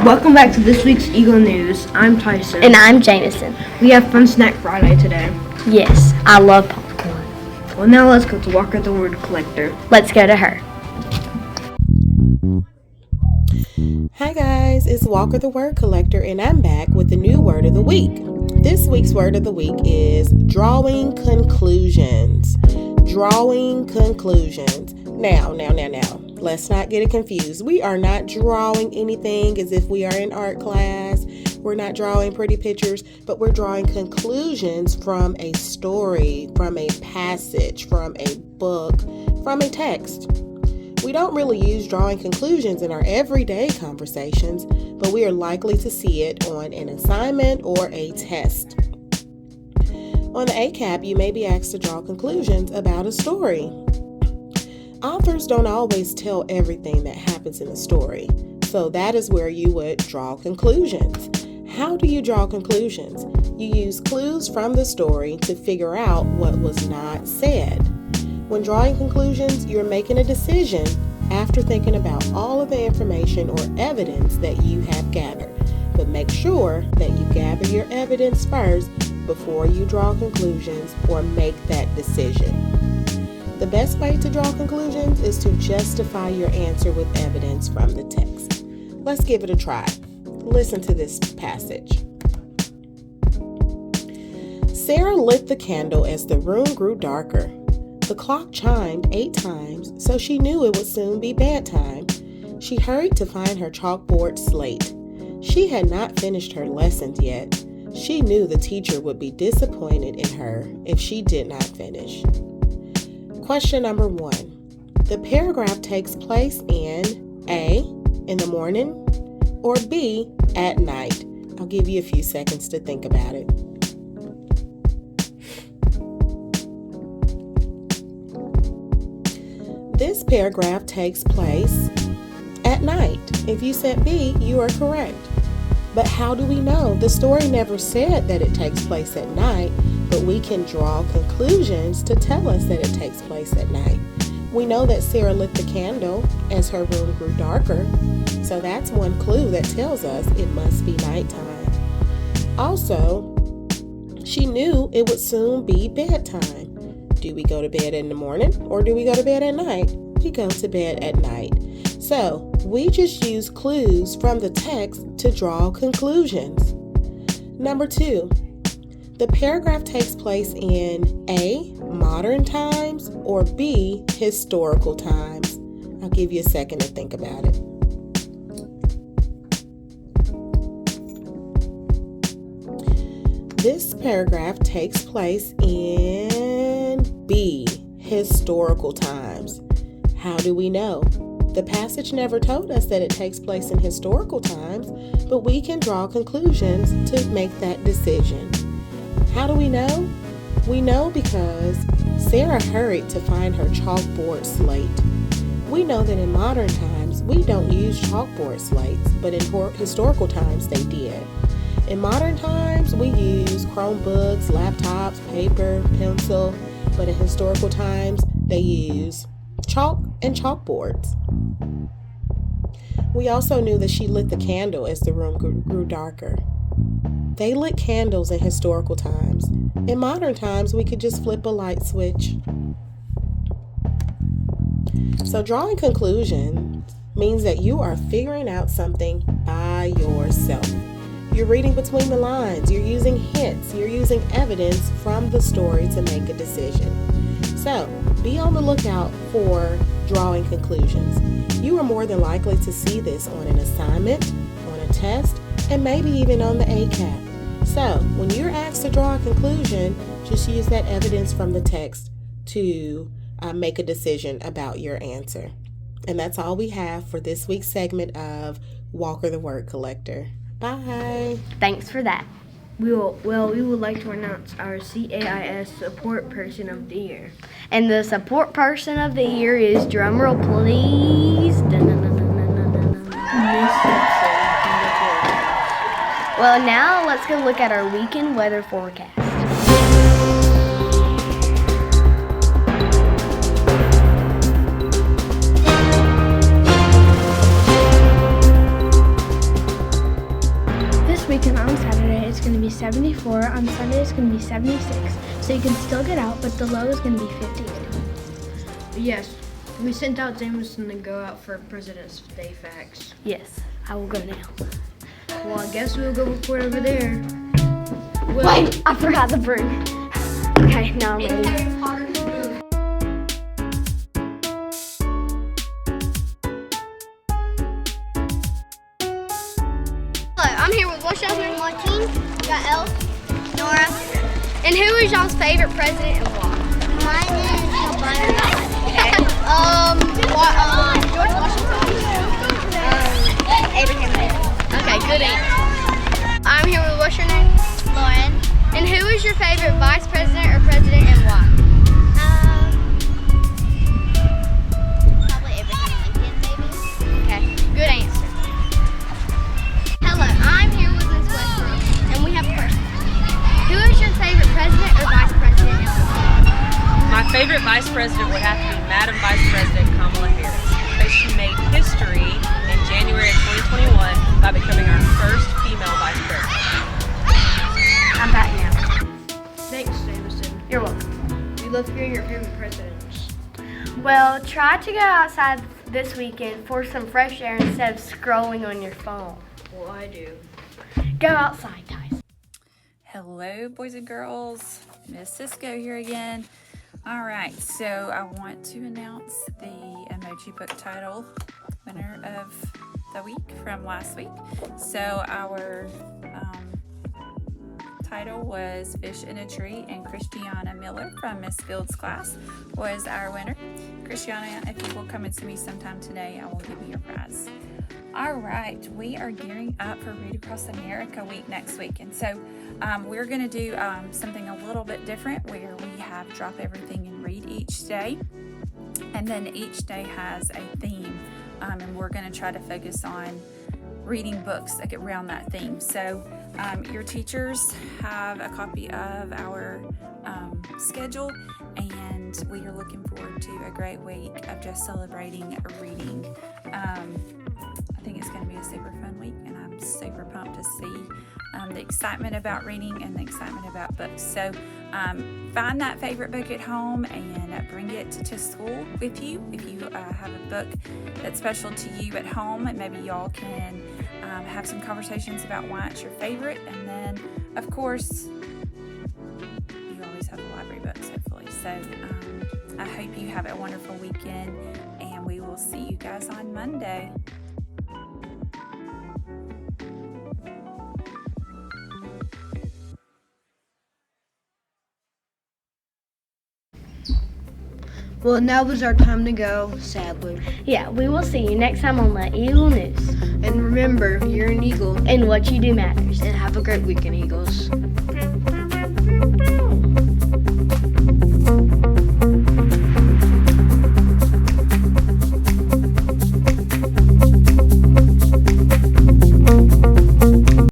Welcome back to this week's Eagle News. I'm Tyson. And I'm Jameson. We have Fun Snack Friday today. Yes, I love popcorn. Well, now let's go to Walker the Word Collector. Let's go to her. Hi guys, it's Walker the Word Collector and I'm back with the new word of the week. This week's word of the week is drawing conclusions. Drawing conclusions. Now, let's not get it confused. We are not drawing anything as if we are in art class. We're not drawing pretty pictures, but we're drawing conclusions from a story, from a passage, from a book, from a text. We don't really use drawing conclusions in our everyday conversations, but we are likely to see it on an assignment or a test. On the ACAP, you may be asked to draw conclusions about a story. Authors don't always tell everything that happens in a story, so that is where you would draw conclusions. How do you draw conclusions? You use clues from the story to figure out what was not said. When drawing conclusions, you're making a decision after thinking about all of the information or evidence that you have gathered. But make sure that you gather your evidence first before you draw conclusions or make that decision. The best way to draw conclusions is to justify your answer with evidence from the text. Let's give it a try. Listen to this passage. Sarah lit the candle as the room grew darker. The clock chimed 8 times, so she knew it would soon be bedtime. She hurried to find her chalkboard slate. She had not finished her lessons yet. She knew the teacher would be disappointed in her if she did not finish. Question number 1. The paragraph takes place in A, in the morning, or B, at night. I'll give you a few seconds to think about it. This paragraph takes place at night. If you said B, you are correct. But how do we know? The story never said that it takes place at night, but we can draw conclusions to tell us that it takes place at night. We know that Sarah lit the candle as her room grew darker, so that's one clue that tells us it must be nighttime. Also, she knew it would soon be bedtime. Do we go to bed in the morning or do we go to bed at night? We go to bed at night. So we just use clues from the text to draw conclusions. Number 2, the paragraph takes place in A, modern times, or B, historical times. I'll give you a second to think about it. This paragraph takes place in B, historical times. How do we know? The passage never told us that it takes place in historical times, but we can draw conclusions to make that decision. How do we know? We know because Sarah hurried to find her chalkboard slate. We know that in modern times, we don't use chalkboard slates, but in historical times, they did. In modern times, we use Chromebooks, laptops, paper, pencil, but in historical times, they use chalk and chalkboards. We also knew that she lit the candle as the room grew darker. They lit candles in historical times. In modern times, we could just flip a light switch. So drawing conclusions means that you are figuring out something by yourself. You're reading between the lines, you're using hints, you're using evidence from the story to make a decision. So, be on the lookout for drawing conclusions. You are more than likely to see this on an assignment, on a test, and maybe even on the ACAP. So, when you're asked to draw a conclusion, just use that evidence from the text to make a decision about your answer. And that's all we have for this week's segment of Walker the Word Collector. Bye. Thanks for that. We would like to announce our CAIS Support Person of the Year. And the support person of the year is, drumroll please. Well, now let's go look at our weekend weather forecast. 74. On Sunday, it's going to be 76. So you can still get out, but the low is going to be 58. Yes, we sent out Jameson to go out for President's Day facts. Yes, I will go now. Well, I guess we'll go report over there. Wait, I forgot the broom. Okay, now I'm ready. Hello, I'm here with what's y'all's name? Martine. We got Elle, Nora. And who is y'all's favorite president and why? Mine is Obama. Okay. George Washington. Abraham Lincoln. Okay, good answer. I'm here with what's your name? Lauren. And who is your favorite vice president or president and why? Probably Abraham Lincoln, maybe. Okay, good answer. Hello, I'm here with Ms. Westbrook, and we have a question. Who is your favorite president or vice president and why? My favorite vice president would have to be Madam Vice President Kamala Harris, because she made history in January of 2021 by becoming our first female vice president. I'm back now. Thanks, Jameson. You're welcome. We love hearing your favorite presidents. Well, try to go outside this weekend for some fresh air instead of scrolling on your phone. Well, I do. Go outside, guys. Hello, boys and girls. Miss Cisco here again. All right, so I want to announce the emoji book title winner of the week from last week. So our title was Fish in a Tree, and Christiana Miller from Miss Field's class was our winner. Christiana, if you will come and see me sometime today, I will give you your prize. All right, we are gearing up for Read Across America week next week, and so we're going to do something a little bit different where we have drop everything and read each day, and then each day has a theme, and we're going to try to focus on reading books that get around that theme. So your teachers have a copy of our schedule, and we are looking forward to a great week of just celebrating reading. I think it's going to be a super fun week, and I'm super pumped to see the excitement about reading and the excitement about books. So find that favorite book at home and bring it to school with you. If you have a book that's special to you at home, and maybe y'all can have some conversations about why it's your favorite. And then, of course, you always have the library books, hopefully. So I hope you have a wonderful weekend, and we will see you guys on Monday. Well, now is our time to go, sadly. Yeah, we will see you next time on the Eagle News. And remember, you're an eagle. And what you do matters. And have a great weekend, Eagles.